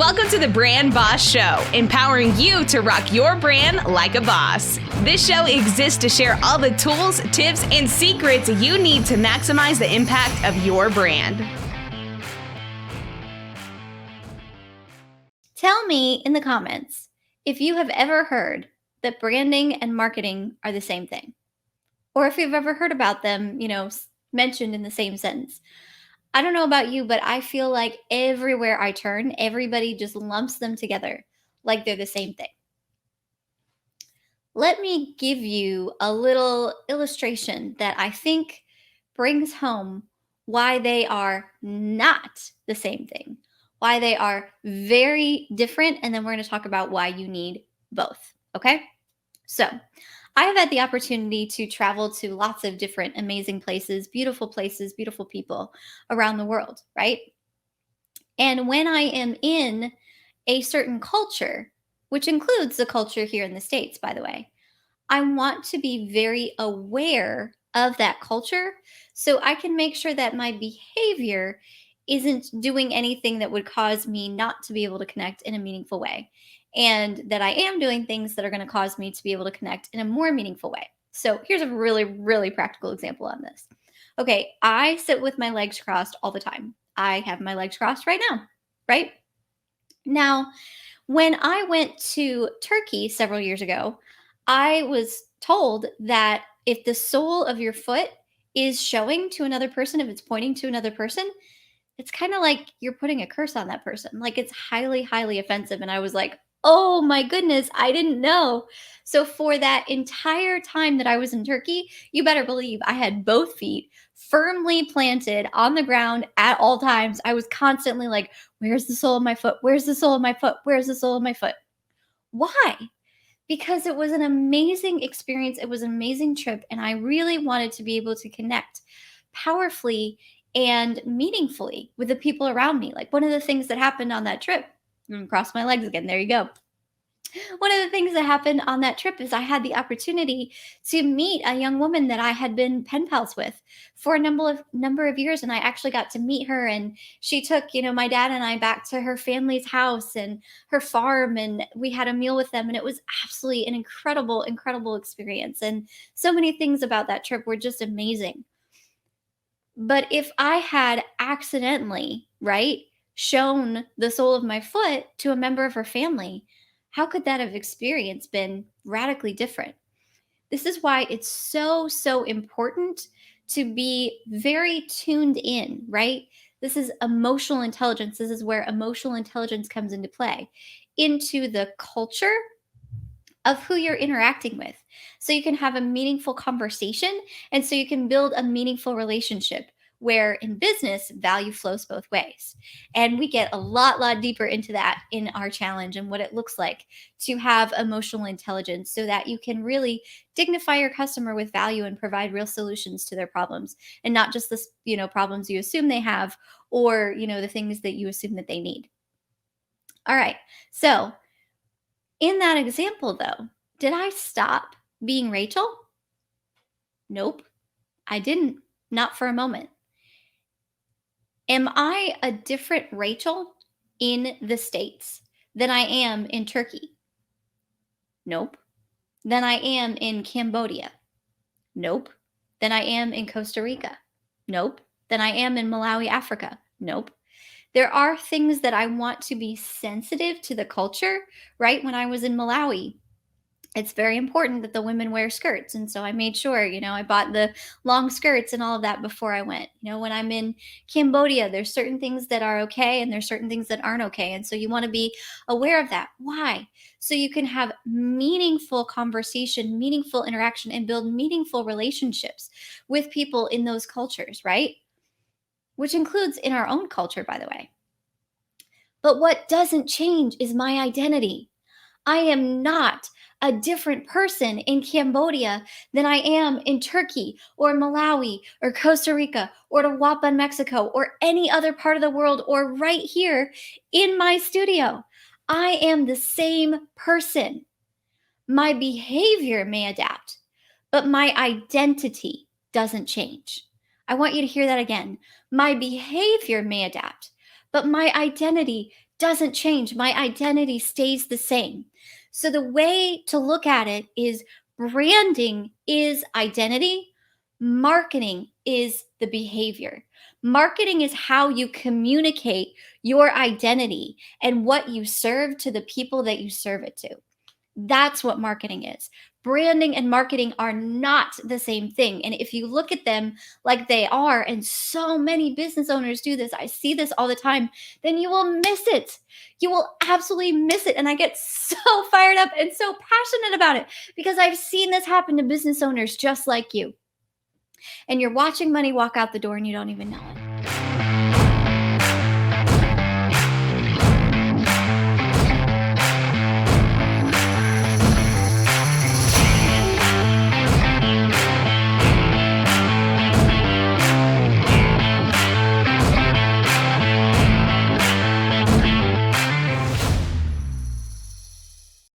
Welcome to the Brand Boss Show, empowering you to rock your brand like a boss. This show exists to share all the tools, tips, and secrets you need to maximize the impact of your brand. Tell me in the comments if you have ever heard that branding and marketing are the same thing, or if you've ever heard about them, mentioned in the same sentence. I don't know about you, but I feel like everywhere I turn, everybody just lumps them together like they're the same thing. Let me give you a little illustration that I think brings home why they are not the same thing, why they are very different, and then we're going to talk about why you need both. Okay? So, I have had the opportunity to travel to lots of different amazing places, beautiful people around the world, right? And when I am in a certain culture, which includes the culture here in the States, by the way, I want to be very aware of that culture so I can make sure that my behavior isn't doing anything that would cause me not to be able to connect in a meaningful way, and that I am doing things that are going to cause me to be able to connect in a more meaningful way. So here's a really, really practical example on this. Okay, I sit with my legs crossed all the time. I have my legs crossed right now, right? Now, when I went to Turkey several years ago, I was told that if the sole of your foot is showing to another person, if it's pointing to another person, it's kind of like you're putting a curse on that person. Like it's highly, highly offensive. And I was like, oh my goodness, I didn't know. So for that entire time that I was in Turkey, you better believe I had both feet firmly planted on the ground at all times. I was constantly like, where's the sole of my foot? Where's the sole of my foot? Where's the sole of my foot? Why? Because it was an amazing experience. It was an amazing trip. And I really wanted to be able to connect powerfully and meaningfully with the people around me. Like one of the things that happened on that trip, cross my legs again. There you go. One of the things that happened on that trip is I had the opportunity to meet a young woman that I had been pen pals with for a number of years, and I actually got to meet her. And she took, my dad and I back to her family's house and her farm, and we had a meal with them, and it was absolutely an incredible, incredible experience. And so many things about that trip were just amazing. But if I had accidentally, right, shown the sole of my foot to a member of her family, how could that have experience been radically different? This is why it's so, so important to be very tuned in, right? This is emotional intelligence. This is where emotional intelligence comes into play, into the culture of who you're interacting with. So you can have a meaningful conversation, and so you can build a meaningful relationship where in business value flows both ways. And we get a lot deeper into that in our challenge and what it looks like to have emotional intelligence so that you can really dignify your customer with value and provide real solutions to their problems, and not just the problems you assume they have, or the things that you assume that they need. All right. So in that example, though, did I stop being Rachel? Nope, I didn't. Not for a moment. Am I a different Rachel in the States than I am in Turkey? Nope. Than I am in Cambodia? Nope. Than I am in Costa Rica? Nope. Than I am in Malawi, Africa? Nope. There are things that I want to be sensitive to the culture, right? When I was in Malawi, it's very important that the women wear skirts. And so I made sure, I bought the long skirts and all of that before I went. When I'm in Cambodia, there's certain things that are okay and there's certain things that aren't okay. And so you want to be aware of that. Why? So you can have meaningful conversation, meaningful interaction, and build meaningful relationships with people in those cultures, right? Which includes in our own culture, by the way. But what doesn't change is my identity. I am not a different person in Cambodia than I am in Turkey or Malawi or Costa Rica or Tahuapa, Mexico, or any other part of the world, or right here in my studio. I am the same person. My behavior may adapt, but my identity doesn't change. I want you to hear that again. My behavior may adapt, but my identity doesn't change. My identity stays the same. So the way to look at it is branding is identity, marketing is the behavior. Marketing is how you communicate your identity and what you serve to the people that you serve it to. That's what marketing is. Branding and marketing are not the same thing. And if you look at them like they are, and so many business owners do this, I see this all the time, then you will miss it. You will absolutely miss it. And I get so fired up and so passionate about it because I've seen this happen to business owners just like you. And you're watching money walk out the door and you don't even know it.